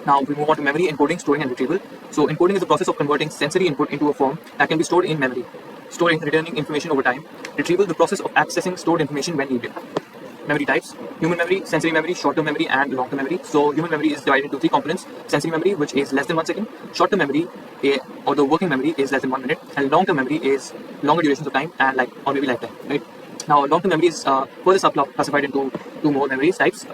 Now we move on to memory, encoding, storing, and retrieval. So encoding is the process of converting sensory input into a form that can be stored in memory. Storing, returning information over time. Retrieval, the process of accessing stored information when needed. Memory types: human memory, sensory memory, short-term memory, and long-term memory. So human memory is divided into three components: sensory memory, which is less than 1 second; short-term memory, or the working memory, is less than 1 minute; and long-term memory is longer durations of time and or maybe lifetime. Right? Now, long-term memory is further classified into two more memory types: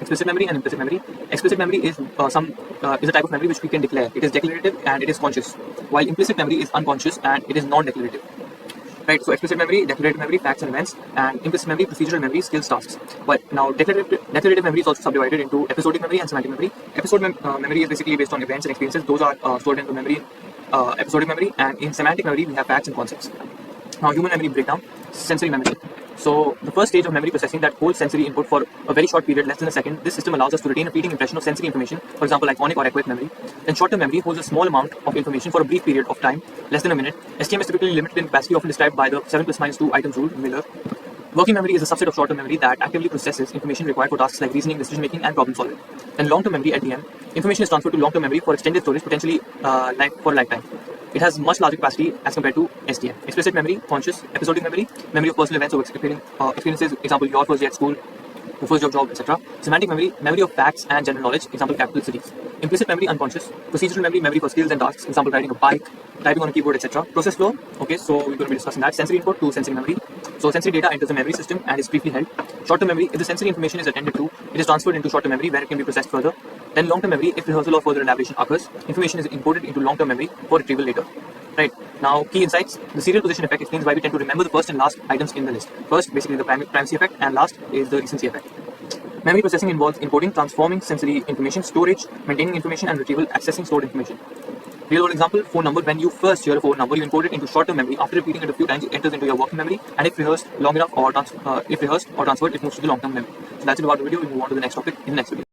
explicit memory and implicit memory. Explicit memory is is a type of memory which we can declare. It is declarative and it is conscious, while implicit memory is unconscious and it is non-declarative. Right, so explicit memory, declarative memory, facts and events, and implicit memory, procedural memory, skills, tasks. But now declarative memory is also subdivided into episodic memory and semantic memory. Memory is basically based on events and experiences. Those are stored into memory, episodic memory, and in semantic memory we have facts and concepts. Now, human memory breakdown: sensory memory. So the first stage of memory processing that holds sensory input for a very short period, less than a second. This system allows us to retain a fleeting impression of sensory information, for example, iconic or echoic memory. Then short-term memory holds a small amount of information for a brief period of time, less than a minute. STM is typically limited in capacity, often described by the 7 plus minus 2 items rule, Miller. Working memory is a subset of short-term memory that actively processes information required for tasks like reasoning, decision-making, and problem-solving. Then long-term memory, LTM, information is transferred to long-term memory for extended storage, potentially for a lifetime. It has much larger capacity as compared to STM. Explicit memory, conscious; episodic memory, memory of personal events or experiences, example, your first day at school, your first job, etc. Semantic memory, memory of facts and general knowledge, example, capital cities. Implicit memory, unconscious. Procedural memory, memory for skills and tasks, example, riding a bike, typing on a keyboard, etc. Process flow, okay, so we're going to be discussing that. Sensory input to sensory memory. So sensory data enters the memory system and is briefly held. Short-term memory: if the sensory information is attended to, it is transferred into short-term memory where it can be processed further. Then long-term memory: if rehearsal or further elaboration occurs, information is encoded into long-term memory for retrieval later. Right, now key insights: the serial position effect explains why we tend to remember the first and last items in the list. First, basically the primacy effect, and last is the recency effect. Memory processing involves encoding, transforming sensory information, storage, maintaining information, and retrieval, accessing stored information. Real world example: phone number. When you first hear a phone number, you encode it into short-term memory. After repeating it a few times, it enters into your working memory, and if rehearsed long enough or transferred, it moves to the long-term memory. So that's it about the video. We move on to the next topic in the next video.